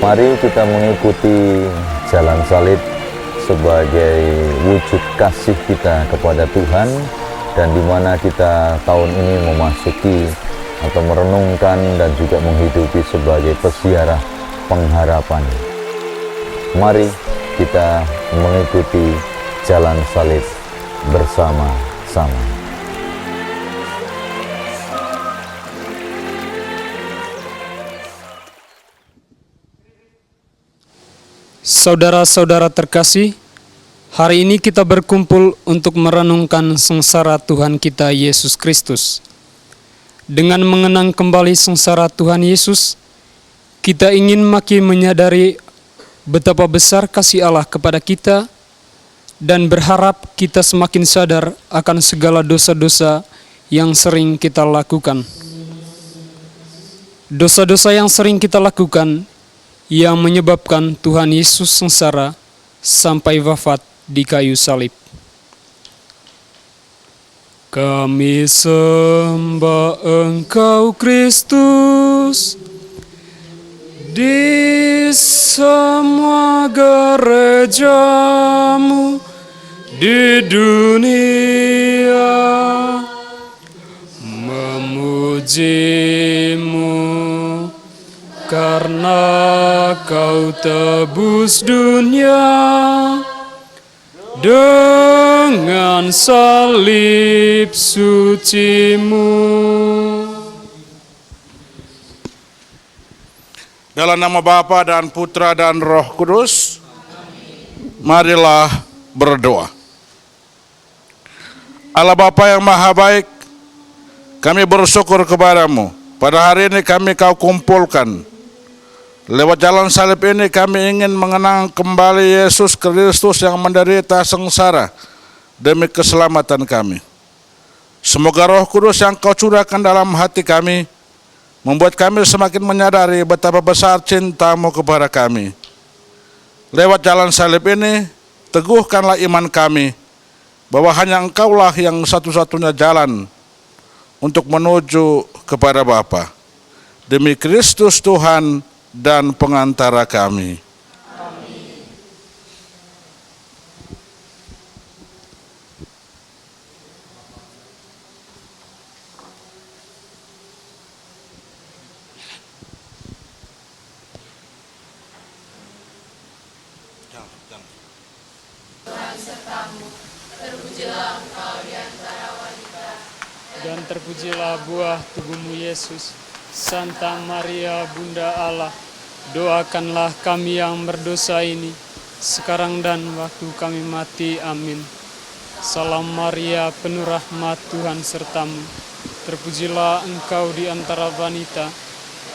Mari kita mengikuti jalan salib sebagai wujud kasih kita kepada Tuhan, dan di mana kita tahun ini memasuki atau merenungkan dan juga menghidupi sebagai peziarah pengharapan. Mari kita mengikuti jalan salib bersama-sama. Saudara-saudara terkasih, hari ini kita berkumpul untuk merenungkan sengsara Tuhan kita Yesus Kristus. Dengan mengenang kembali sengsara Tuhan Yesus, kita ingin makin menyadari betapa besar kasih Allah kepada kita dan berharap kita semakin sadar akan segala dosa-dosa yang sering kita lakukan. Dosa-dosa yang sering kita lakukan yang menyebabkan Tuhan Yesus sengsara sampai wafat di kayu salib. Kami sembah Engkau Kristus di semua gerejamu di dunia, memujimu karena Kau tebus dunia dengan salib suci-Mu. Dalam nama Bapa dan Putra dan Roh Kudus, marilah berdoa. Allah Bapa yang Maha Baik, kami bersyukur kepadamu. Pada hari ini kami Kau kumpulkan. Lewat jalan salib ini kami ingin mengenang kembali Yesus Kristus yang menderita sengsara demi keselamatan kami. Semoga Roh Kudus yang Kau curahkan dalam hati kami membuat kami semakin menyadari betapa besar cinta-Mu kepada kami. Lewat jalan salib ini, teguhkanlah iman kami bahwa hanya Engkaulah yang satu-satunya jalan untuk menuju kepada Bapa. Demi Kristus Tuhan dan pengantara kami. Amin. Tuhan sertamu, terpujilah Engkau di antara wanita, Dan terpujilah buah tubuh-Mu Yesus. Santa Maria Bunda Allah, doakanlah kami yang berdosa ini, sekarang dan waktu kami mati. Amin. Salam Maria, penuh rahmat, Tuhan sertamu. Terpujilah Engkau di antara wanita,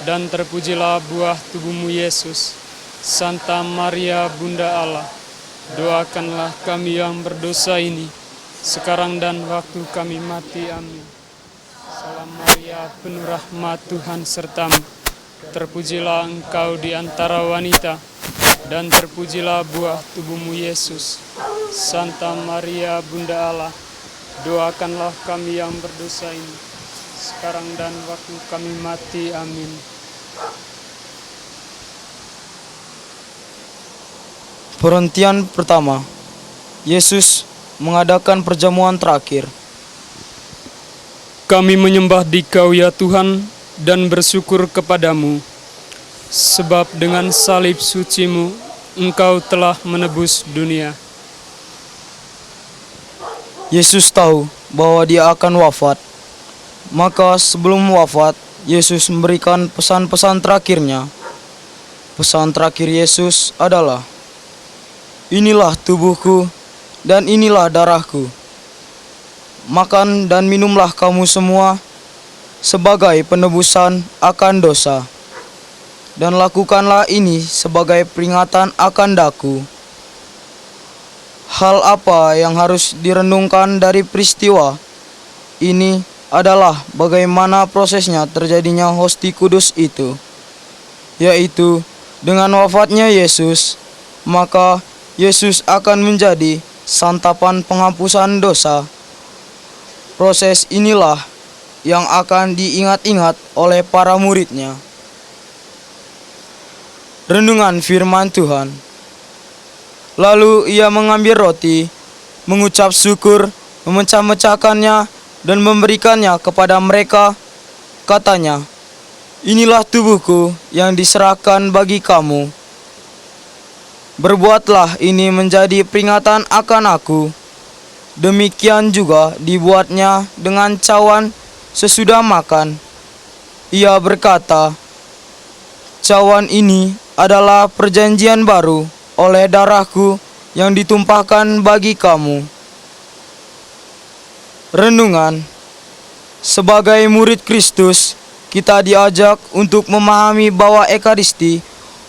dan terpujilah buah tubuh-Mu Yesus. Santa Maria Bunda Allah, doakanlah kami yang berdosa ini, sekarang dan waktu kami mati. Amin. Salam Maria, penuh rahmat, Tuhan sertamu. Terpujilah Engkau di antara wanita, dan terpujilah buah tubuh-Mu Yesus. Santa Maria Bunda Allah, doakanlah kami yang berdosa ini, sekarang dan waktu kami mati. Amin. Perhentian pertama, Yesus mengadakan perjamuan terakhir. Kami menyembah Dikau ya Tuhan dan bersyukur kepadamu, sebab dengan salib suci-Mu Engkau telah menebus dunia. Yesus tahu bahwa Dia akan wafat. Maka sebelum wafat, Yesus memberikan pesan-pesan terakhirnya. Pesan terakhir Yesus adalah, "Inilah tubuhku dan inilah darahku. Makan dan minumlah kamu semua sebagai penebusan akan dosa. Dan lakukanlah ini sebagai peringatan akan daku." Hal apa yang harus direnungkan dari peristiwa ini adalah bagaimana prosesnya terjadinya hosti kudus itu, yaitu dengan wafatnya Yesus, maka Yesus akan menjadi santapan penghapusan dosa. Proses inilah yang akan diingat-ingat oleh para muridnya. Renungan firman Tuhan. Lalu ia mengambil roti, mengucap syukur, memecah-mecahkannya dan memberikannya kepada mereka. Katanya, "Inilah tubuhku yang diserahkan bagi kamu. Berbuatlah ini menjadi peringatan akan aku." Demikian juga dibuatnya dengan cawan sesudah makan. Ia berkata, "Cawan ini adalah perjanjian baru oleh darahku yang ditumpahkan bagi kamu." Renungan. Sebagai murid Kristus, kita diajak untuk memahami bahwa Ekaristi,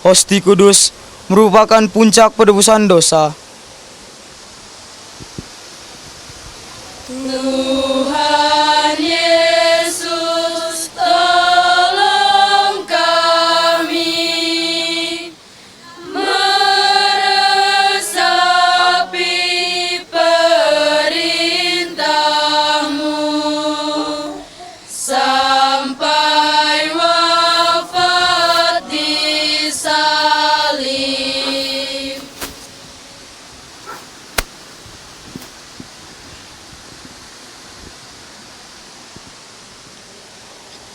Hosti Kudus, merupakan puncak penebusan dosa. Tuhan Yesus, tolong kami meresapi perintah-Mu sampai wafat di salib.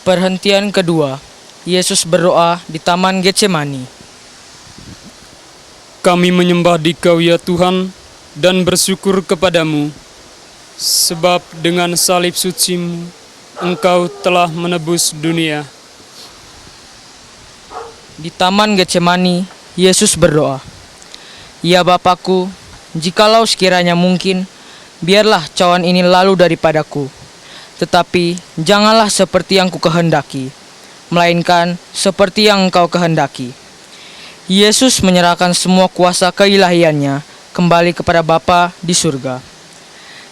Perhentian kedua, Yesus berdoa di Taman Getsemani. Kami menyembah Dikau ya Tuhan dan bersyukur kepadamu, sebab dengan salib suci-Mu Engkau telah menebus dunia. Di Taman Getsemani, Yesus berdoa, "Ya Bapakku, jikalau sekiranya mungkin, biarlah cawan ini lalu daripadaku. Tetapi janganlah seperti yang kukehendaki, melainkan seperti yang Engkau kehendaki." Yesus menyerahkan semua kuasa keilahiannya kembali kepada Bapa di surga.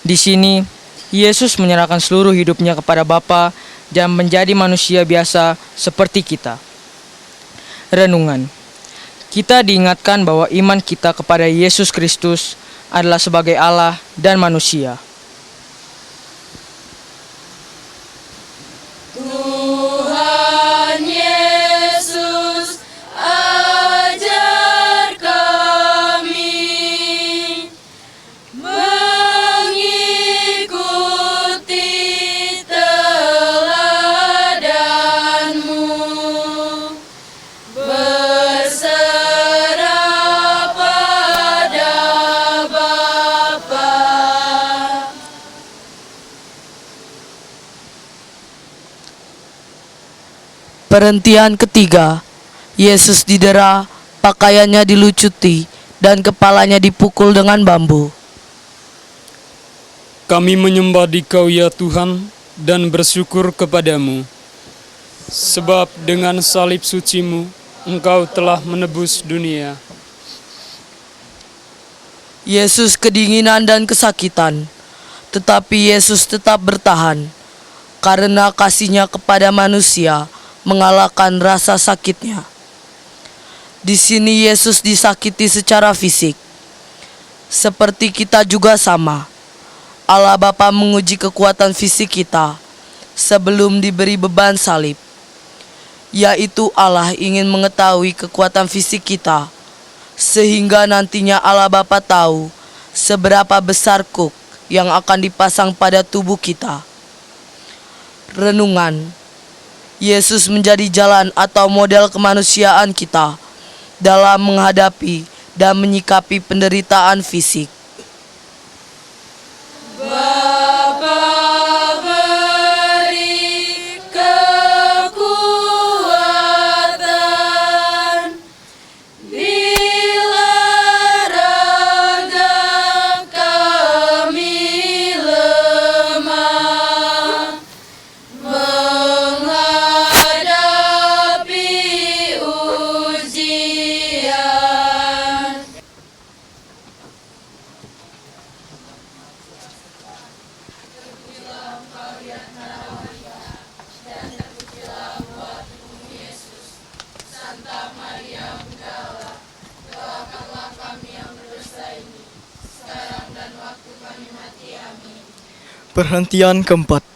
Di sini, Yesus menyerahkan seluruh hidupnya kepada Bapa dan menjadi manusia biasa seperti kita. Renungan. Kita diingatkan bahwa iman kita kepada Yesus Kristus adalah sebagai Allah dan manusia. Tuhan Yesus, ajar kami mengikuti teladan-Mu, berserah pada Bapa. Perhentian ketiga, Yesus didera, pakaiannya dilucuti, dan kepalanya dipukul dengan bambu. Kami menyembah Dikau ya Tuhan dan bersyukur kepadamu, sebab dengan salib suci-Mu Engkau telah menebus dunia. Yesus kedinginan dan kesakitan, tetapi Yesus tetap bertahan, karena kasihnya kepada manusia mengalahkan rasa sakitnya. Di sini Yesus disakiti secara fisik. Seperti kita juga sama, Allah Bapa menguji kekuatan fisik kita sebelum diberi beban salib. Yaitu Allah ingin mengetahui kekuatan fisik kita, sehingga nantinya Allah Bapa tahu seberapa besar kuk yang akan dipasang pada tubuh kita. Renungan. Yesus menjadi jalan atau model kemanusiaan kita dalam menghadapi dan menyikapi penderitaan fisik. Bapa, beri kekuatan bila raga kami lemah menghadapi ujian. Perhentian keempat.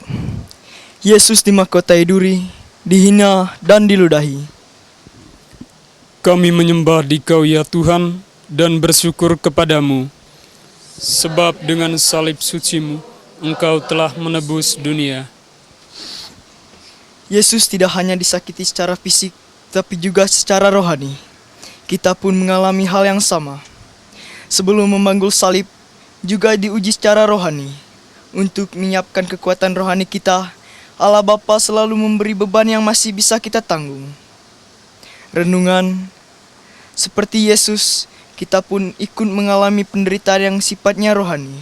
Yesus dimahkotai duri, dihina dan diludahi. Kami menyembah Dikau ya Tuhan dan bersyukur kepadamu, sebab dengan salib suci-Mu Engkau telah menebus dunia. Yesus tidak hanya disakiti secara fisik, tapi juga secara rohani. Kita pun mengalami hal yang sama. Sebelum memanggul salib, juga diuji secara rohani. Untuk menyiapkan kekuatan rohani kita, Allah Bapa selalu memberi beban yang masih bisa kita tanggung. Renungan, seperti Yesus, kita pun ikut mengalami penderitaan yang sifatnya rohani.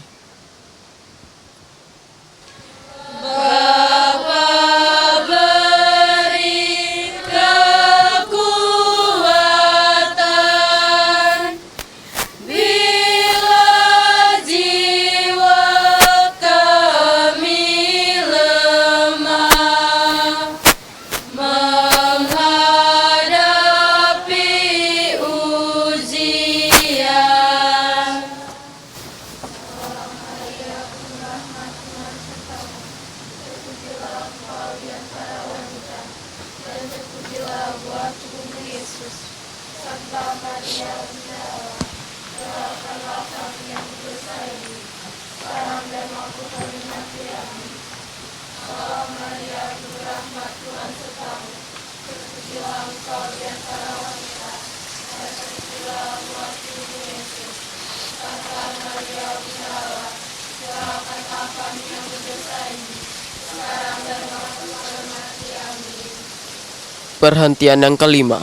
Perhentian yang kelima,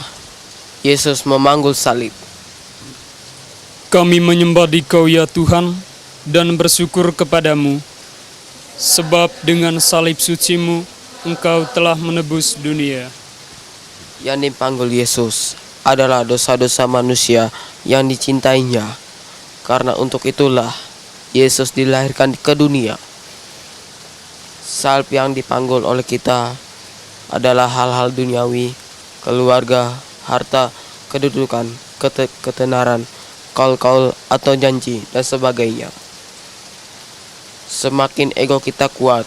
Yesus memanggul salib. Kami menyembah Dikau ya Tuhan dan bersyukur kepadamu, sebab dengan salib suci-Mu Engkau telah menebus dunia. Yang dipanggul Yesus adalah dosa-dosa manusia yang dicintainya. Karena untuk itulah Yesus dilahirkan ke dunia. Salib yang dipanggul oleh kita adalah hal-hal duniawi, keluarga, harta, kedudukan, ketenaran, kaul-kaul atau janji, dan sebagainya. Semakin ego kita kuat,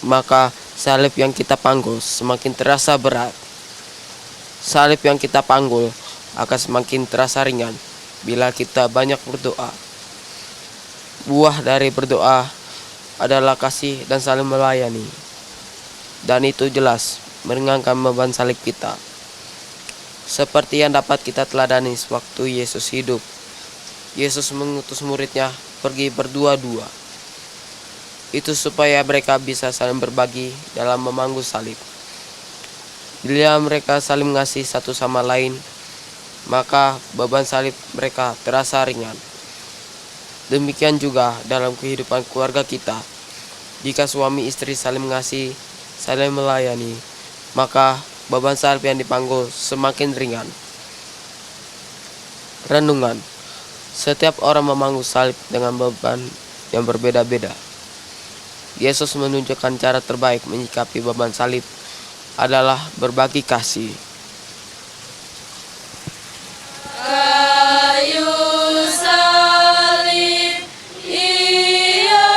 maka salib yang kita panggul semakin terasa berat. Salib yang kita panggul akan semakin terasa ringan bila kita banyak berdoa. Buah dari berdoa adalah kasih dan saling melayani. Dan itu jelas meringankan beban salib kita. Seperti yang dapat kita teladani sewaktu Yesus hidup. Yesus mengutus muridnya pergi berdua-dua. Itu supaya mereka bisa saling berbagi dalam memanggul salib. Bila mereka saling mengasihi satu sama lain, maka beban salib mereka terasa ringan. Demikian juga dalam kehidupan keluarga kita. Jika suami istri saling mengasihi, saling melayani, maka beban salib yang dipanggul semakin ringan. Renungan, setiap orang memanggul salib dengan beban yang berbeda-beda. Yesus menunjukkan cara terbaik menyikapi beban salib adalah berbagi kasih. Kayu salib Ia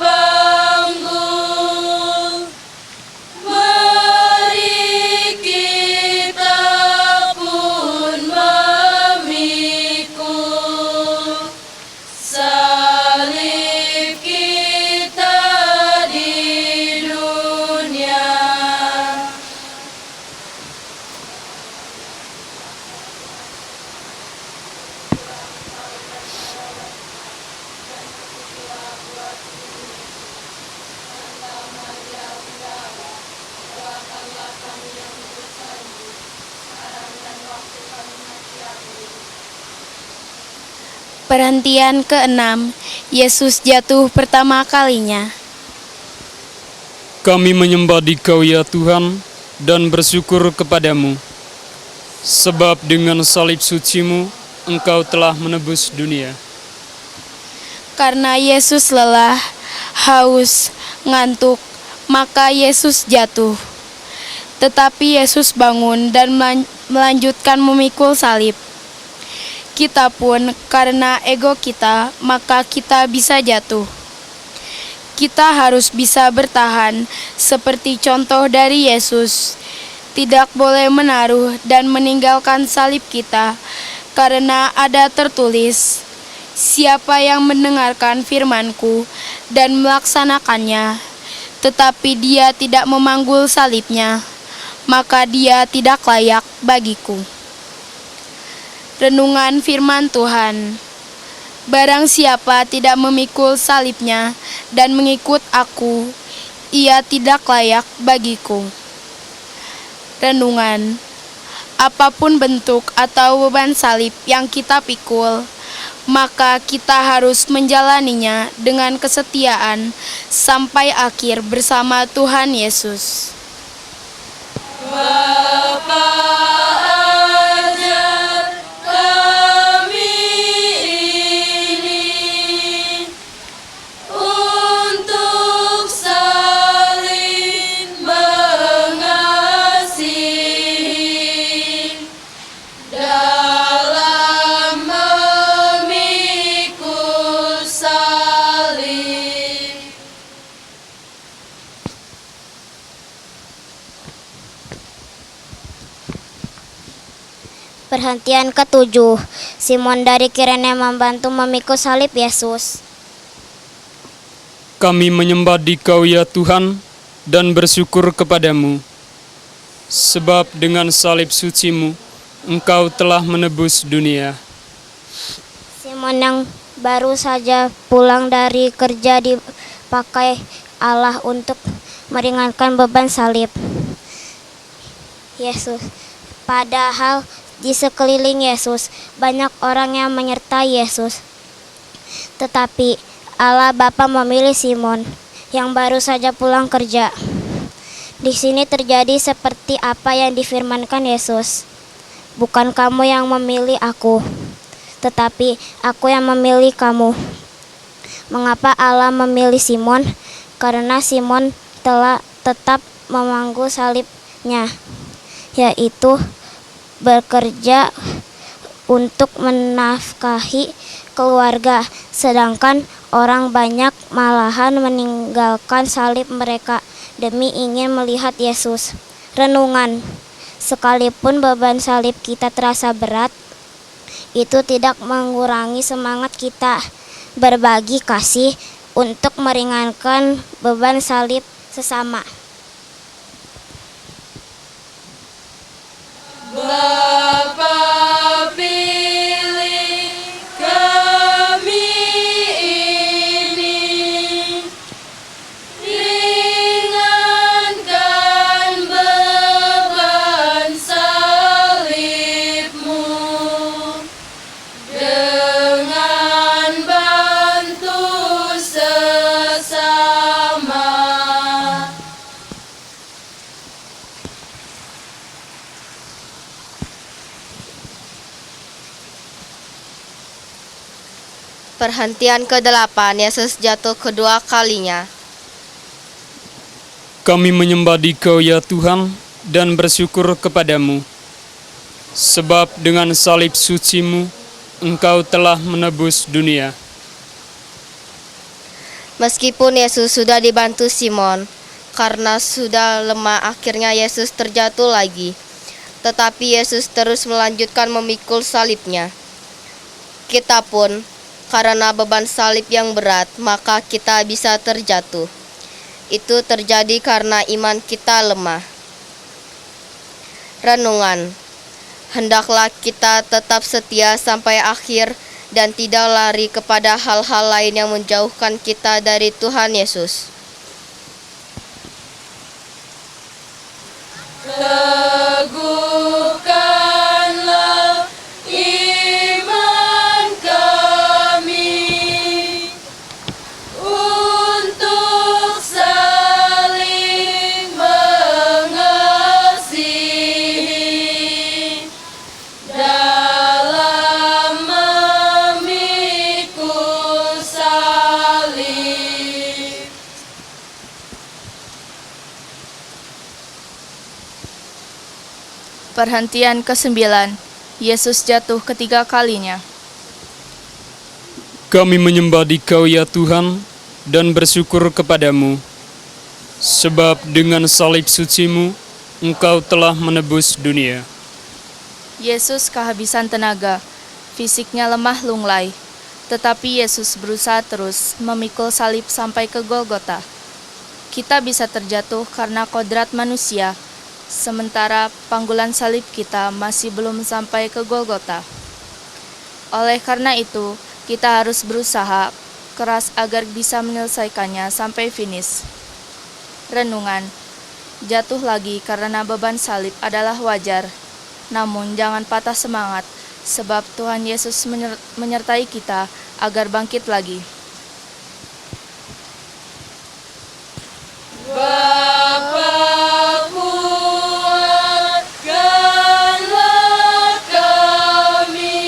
panggul, mari kita pun memikul salib kita di dunia. Perhentian ke-6, Yesus jatuh pertama kalinya. Kami menyembah Dikau ya Tuhan dan bersyukur kepadamu, sebab dengan salib suci-Mu Engkau telah menebus dunia. Karena Yesus lelah, haus, ngantuk, maka Yesus jatuh. Tetapi Yesus bangun dan melanjutkan memikul salib. Kita pun karena ego kita, maka kita bisa jatuh. Kita harus bisa bertahan seperti contoh dari Yesus. tidak boleh menaruh dan meninggalkan salib kita, karena ada tertulis, siapa yang mendengarkan firman-Ku dan melaksanakannya, tetapi dia tidak memanggul salibnya, maka dia tidak layak bagiku. Renungan firman Tuhan. Barang siapa tidak memikul salibnya dan mengikut aku, ia tidak layak bagiku. Renungan. Apapun bentuk atau beban salib yang kita pikul, maka kita harus menjalaninya dengan kesetiaan sampai akhir bersama Tuhan Yesus. Bapa, ajar kami ini untuk saling mengasihi dalam memikul salib. Perhentian ketujuh, Simon dari Kirene membantu memikul salib Yesus. Kami menyembah Dikau ya Tuhan dan bersyukur kepadamu, sebab dengan salib suci-Mu Engkau telah menebus dunia. Simon yang baru saja pulang dari kerja dipakai Allah untuk meringankan beban salib Yesus. Padahal di sekeliling Yesus banyak orang yang menyertai Yesus. Tetapi Allah Bapa memilih Simon yang baru saja pulang kerja. Di sini terjadi seperti apa yang difirmankan Yesus. Bukan kamu yang memilih aku, tetapi aku yang memilih kamu. Mengapa Allah memilih Simon? Karena Simon telah tetap memanggul salibnya, yaitu bekerja untuk menafkahi keluarga, sedangkan orang banyak malahan meninggalkan salib mereka demi ingin melihat Yesus. Renungan. Sekalipun beban salib kita terasa berat, itu tidak mengurangi semangat kita berbagi kasih untuk meringankan beban salib sesama. Bapa, pilih kami ini, ringankan beban salib-Mu dengan bantu sesama. Perhentian ke-8, Yesus jatuh kedua kalinya. Kami menyembah Dikau ya Tuhan dan bersyukur kepadamu, sebab dengan salib suci-Mu Engkau telah menebus dunia. Meskipun Yesus sudah dibantu Simon, karena sudah lemah akhirnya Yesus terjatuh lagi. Tetapi Yesus terus melanjutkan memikul salibnya. Kita pun, karena beban salib yang berat, maka kita bisa terjatuh. Itu terjadi karena iman kita lemah. Renungan. Hendaklah kita tetap setia sampai akhir dan tidak lari kepada hal-hal lain yang menjauhkan kita dari Tuhan Yesus. Teguhkanlah iman kami untuk saling mengasihi dalam memikul salib. Perhentian ke-9, Yesus jatuh ketiga kalinya. Kami menyembah Dikau ya Tuhan dan bersyukur kepadamu, sebab dengan salib suci-Mu Engkau telah menebus dunia. Yesus kehabisan tenaga, fisiknya lemah lunglai. Tetapi Yesus berusaha terus memikul salib sampai ke Golgota. Kita bisa terjatuh karena kodrat manusia, sementara panggulan salib kita masih belum sampai ke Golgota. Oleh karena itu, kita harus berusaha keras agar bisa menyelesaikannya sampai finish. Renungan, jatuh lagi karena beban salib adalah wajar, namun jangan patah semangat, sebab Tuhan Yesus menyertai kita agar bangkit lagi. Bapa kuatkanlah kami,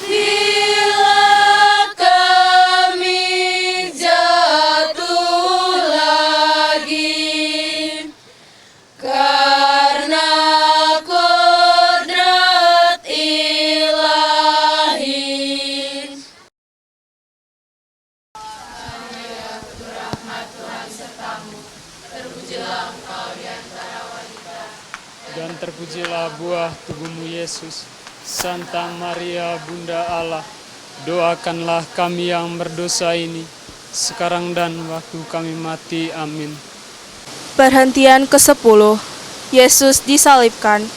bila kami jatuh lagi, karena kodrat ilahi. Dan terpujilah buah tubuhmu Yesus. Santa Maria Bunda Allah, doakanlah kami yang berdosa ini, sekarang dan waktu kami mati. Amin. Perhentian ke-10. Yesus disalibkan.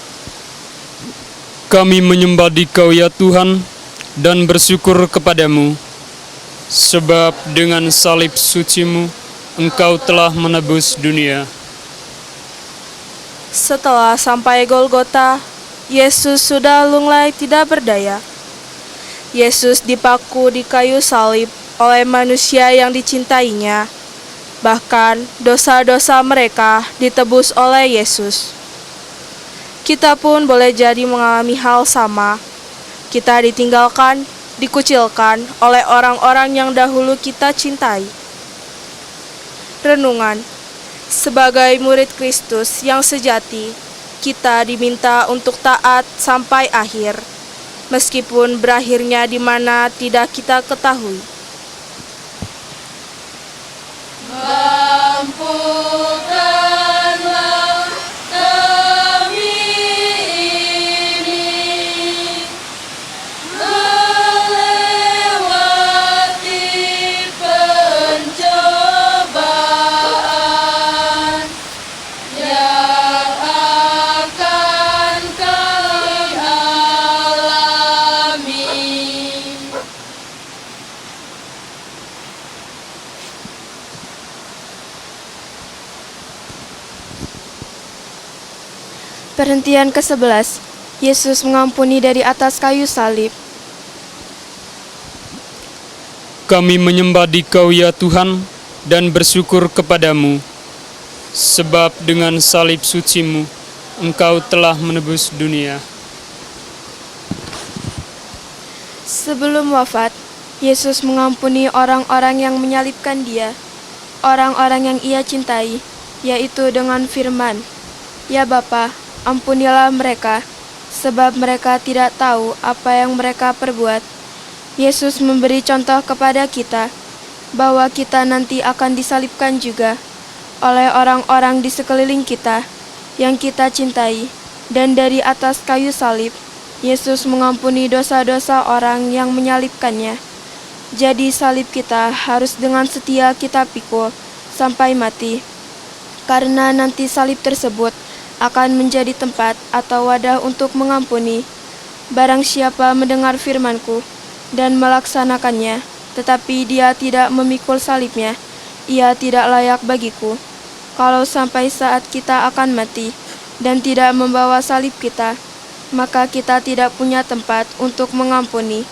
Kami menyembah Dikau ya Tuhan, dan bersyukur kepadamu, sebab dengan salib suci-Mu, Engkau telah menebus dunia. Setelah sampai Golgota, Yesus sudah lunglai tidak berdaya. Yesus dipaku di kayu salib oleh manusia yang dicintainya. Bahkan dosa-dosa mereka ditebus oleh Yesus. Kita pun boleh jadi mengalami hal sama. Kita ditinggalkan, dikucilkan oleh orang-orang yang dahulu kita cintai. Renungan, sebagai murid Kristus yang sejati, kita diminta untuk taat sampai akhir, meskipun berakhirnya di mana tidak kita ketahui. Mampukanlah kami ini melewati pencobaan yang akan kami alami. Perhentian ke-11. Yesus mengampuni dari atas kayu salib. Kami menyembah Dikau ya Tuhan, dan bersyukur kepadamu, sebab dengan salib suci-Mu, Engkau telah menebus dunia. Sebelum wafat, Yesus mengampuni orang-orang yang menyalibkan Dia, orang-orang yang Ia cintai, yaitu dengan firman, "Ya Bapa, ampunilah mereka, sebab mereka tidak tahu apa yang mereka perbuat." Yesus memberi contoh kepada kita bahwa kita nanti akan disalibkan juga oleh orang-orang di sekeliling kita yang kita cintai, dan dari atas kayu salib, Yesus mengampuni dosa-dosa orang yang menyalibkannya. Jadi salib kita harus dengan setia kita pikul sampai mati, karena nanti salib tersebut akan menjadi tempat atau wadah untuk mengampuni. Barang siapa mendengar firman-Ku dan melaksanakannya, tetapi dia tidak memikul salibnya, ia tidak layak bagiku. Kalau sampai saat kita akan mati dan tidak membawa salib kita, maka kita tidak punya tempat untuk mengampuni.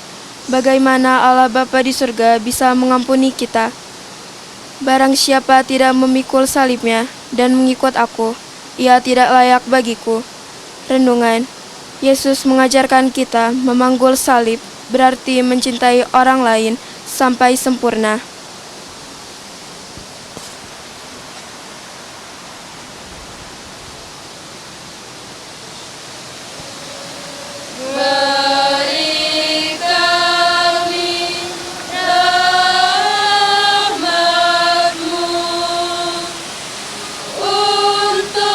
Bagaimana Allah Bapa di surga bisa mengampuni kita? Barang siapa tidak memikul salibnya dan mengikut aku, ia tidak layak bagiku. Renungan, Yesus mengajarkan kita memanggul salib, berarti mencintai orang lain sampai sempurna. Beri kami rahmat-Mu untuk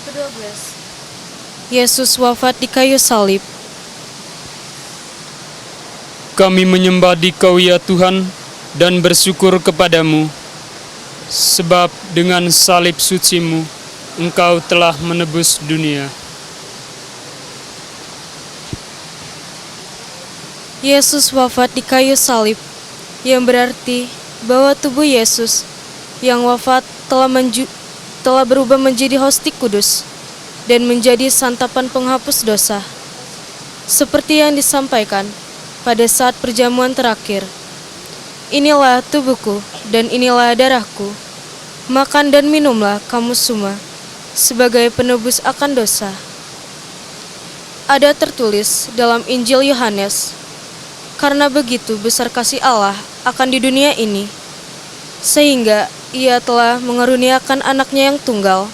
ke-12. Yesus wafat di kayu salib. Kami menyembah Dikau ya Tuhan dan bersyukur kepadamu, sebab dengan salib suci-Mu Engkau telah menebus dunia. Yesus wafat di kayu salib, yang berarti bahwa tubuh Yesus yang wafat telah berubah menjadi hostia kudus dan menjadi santapan penghapus dosa. Seperti yang disampaikan pada saat perjamuan terakhir, inilah tubuhku dan inilah darahku, makan dan minumlah kamu semua sebagai penebus akan dosa. Ada tertulis dalam Injil Yohanes, karena begitu besar kasih Allah akan di dunia ini, sehingga Ia telah mengaruniakan anaknya yang tunggal,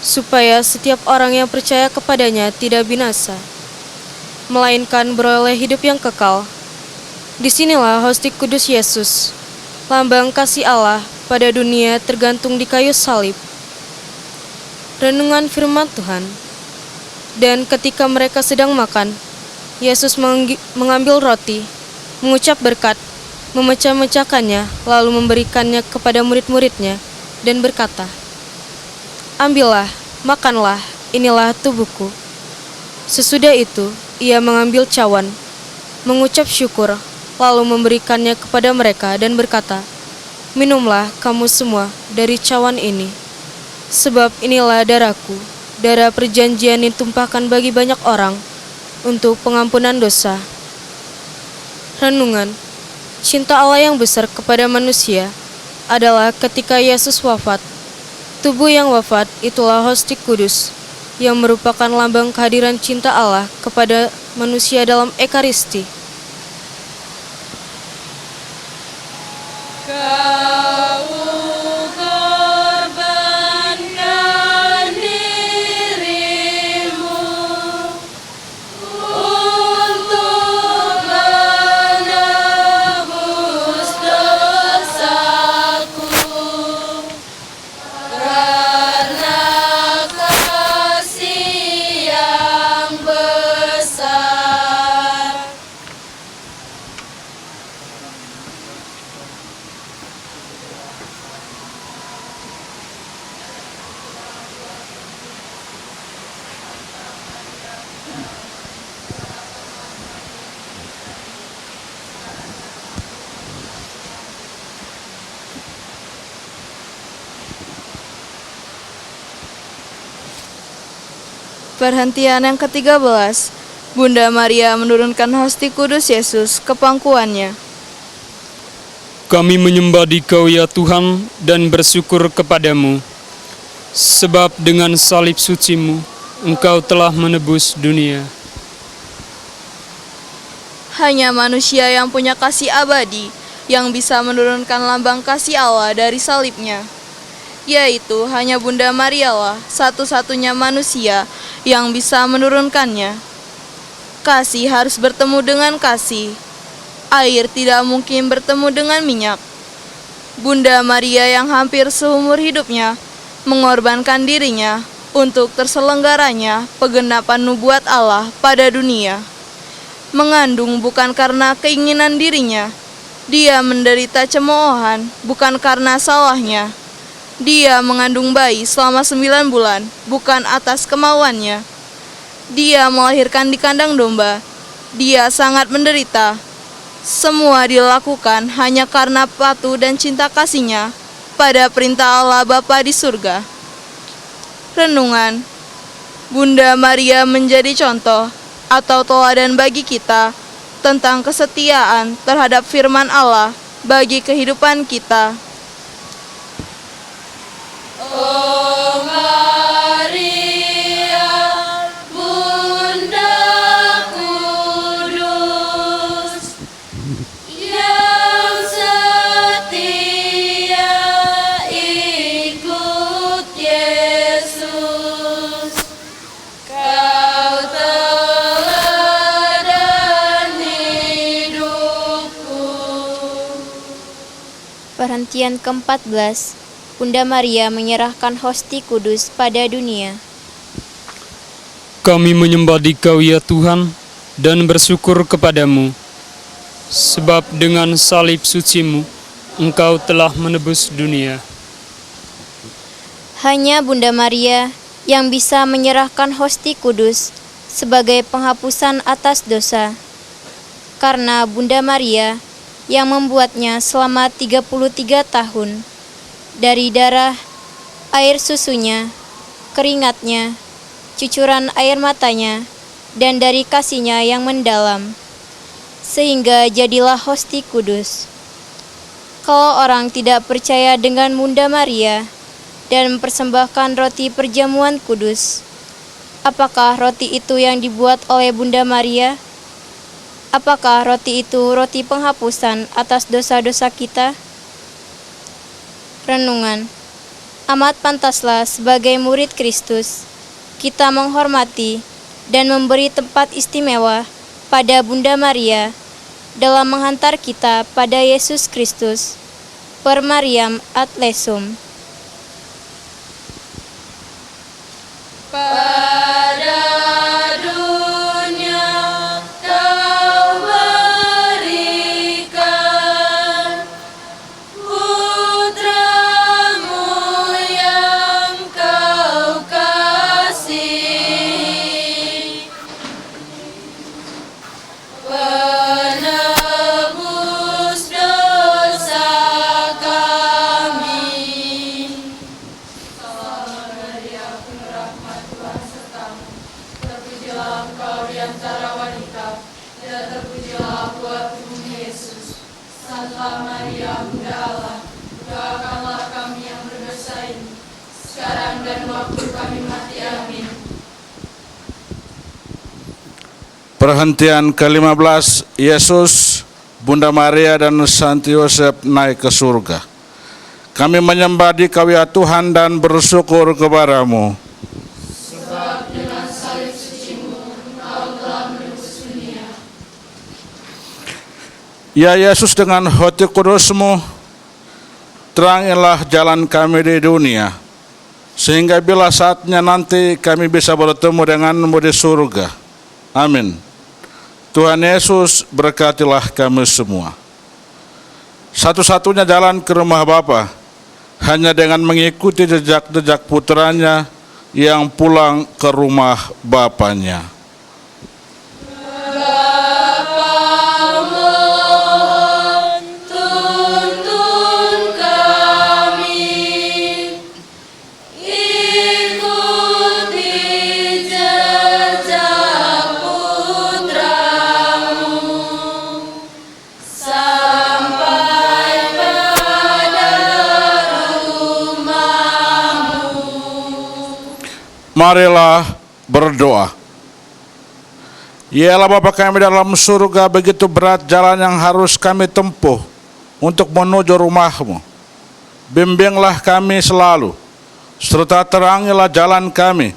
supaya setiap orang yang percaya kepadanya tidak binasa, melainkan beroleh hidup yang kekal. Disinilah hostia kudus Yesus, lambang kasih Allah pada dunia, tergantung di kayu salib. Renungan firman Tuhan. Dan ketika mereka sedang makan, Yesus mengambil roti, mengucap berkat, memecah-mecahkannya, lalu memberikannya kepada murid-muridnya, dan berkata, "Ambillah, makanlah, inilah tubuhku." Sesudah itu, Ia mengambil cawan, mengucap syukur, lalu memberikannya kepada mereka dan berkata, "Minumlah kamu semua dari cawan ini, sebab inilah darahku, darah perjanjian ditumpahkan bagi banyak orang untuk pengampunan dosa." Renungan. Cinta Allah yang besar kepada manusia adalah ketika Yesus wafat. Tubuh yang wafat itulah hostia kudus, yang merupakan lambang kehadiran cinta Allah kepada manusia dalam Ekaristi. Perhentian yang ke-13. Bunda Maria menurunkan hostia kudus Yesus ke pangkuannya. Kami menyembah Dikau ya Tuhan dan bersyukur kepadamu, sebab dengan salib suci-Mu Engkau telah menebus dunia. Hanya manusia yang punya kasih abadi yang bisa menurunkan lambang kasih Allah dari salibnya, yaitu hanya Bunda Maria lah satu-satunya manusia yang bisa menurunkannya. Kasih harus bertemu dengan kasih. Air tidak mungkin bertemu dengan minyak. Bunda Maria yang hampir seumur hidupnya mengorbankan dirinya untuk terselenggaranya penggenapan nubuat Allah pada dunia. Mengandung bukan karena keinginan dirinya. Dia menderita cemoohan bukan karena salahnya. Dia mengandung bayi selama 9 bulan, bukan atas kemauannya. Dia melahirkan di kandang domba. Dia sangat menderita. Semua dilakukan hanya karena patuh dan cinta kasihnya pada perintah Allah Bapa di surga. Renungan. Bunda Maria menjadi contoh atau teladan bagi kita tentang kesetiaan terhadap firman Allah bagi kehidupan kita. Oh Maria, Bunda Kudus, yang setia ikut Yesus, Kau teladan hidupku. Perhentian ke-14. Bunda Maria menyerahkan hostia kudus pada dunia. Kami menyembah Dikau ya Tuhan dan bersyukur kepadamu, sebab dengan salib suci-Mu Engkau telah menebus dunia. Hanya Bunda Maria yang bisa menyerahkan hosti kudus sebagai penghapusan atas dosa. Karena Bunda Maria yang membuatnya selama 33 tahun, dari darah, air susunya, keringatnya, cucuran air matanya, dan dari kasihnya yang mendalam, sehingga jadilah hosti kudus. Kalau orang tidak percaya dengan Bunda Maria dan mempersembahkan roti perjamuan kudus, apakah roti itu yang dibuat oleh Bunda Maria? Apakah roti itu roti penghapusan atas dosa-dosa kita? Renungan. Amat pantaslah sebagai murid Kristus, kita menghormati dan memberi tempat istimewa pada Bunda Maria dalam menghantar kita pada Yesus Kristus. Per Mariam ad Lesum. Pada dunia Kau berikan Putramu yang Kau kasih, penebus dosa kami. Perhentian ke-15, Yesus, Bunda Maria dan Santi Yosef naik ke surga. Kami menyembah Dikau ya Tuhan dan bersyukur kepadamu. Sebab dengan salib suci-Mu Engkau telah menebus dunia. Ya Yesus, dengan hati kudus-Mu terangilah jalan kami di dunia, sehingga bila saatnya nanti kami bisa bertemu denganmu di surga. Amin. Tuhan Yesus, berkatilah kami semua. Satu-satunya jalan ke rumah Bapa hanya dengan mengikuti jejak-jejak putranya yang pulang ke rumah Bapanya. Marilah berdoa. Ya Allah Bapa kami dalam surga, begitu berat jalan yang harus kami tempuh untuk menuju rumah-Mu. Bimbinglah kami selalu, serta terangilah jalan kami,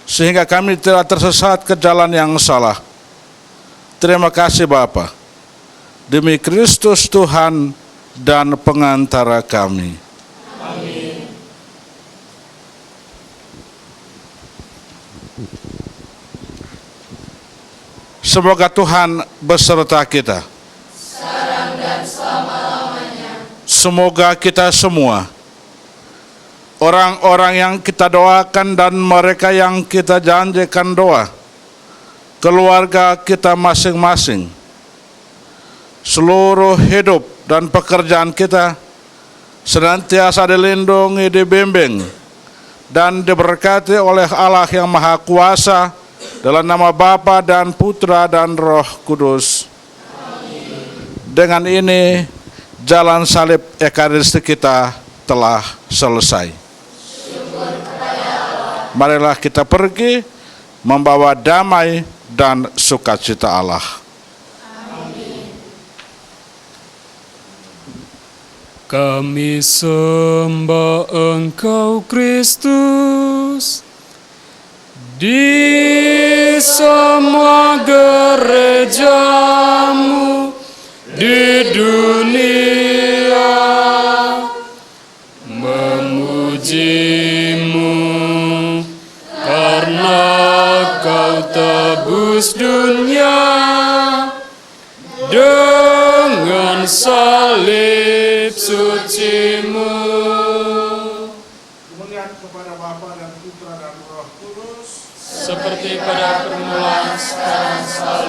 sehingga kami tidak tersesat ke jalan yang salah. Terima kasih Bapa, demi Kristus Tuhan dan pengantara kami. Amin. Semoga Tuhan beserta kita. Sekarang dan selama-lamanya. Semoga kita semua, orang-orang yang kita doakan dan mereka yang kita janjikan doa, keluarga kita masing-masing, seluruh hidup dan pekerjaan kita senantiasa dilindungi, dibimbing, dan diberkati oleh Allah yang Maha Kuasa, dalam nama Bapa dan Putra dan Roh Kudus. Amin. Dengan ini jalan salib Ekaristi kita telah selesai. Syukur kepada Allah. Marilah kita pergi membawa damai dan sukacita Allah. Amin. Kami sembah Engkau Kristus di semua gereja-Mu di dunia, memuji-Mu karena Kau kepada Bapa dan Putra dan Roh Kudus, seperti pada permulaan, sekarang, selalu,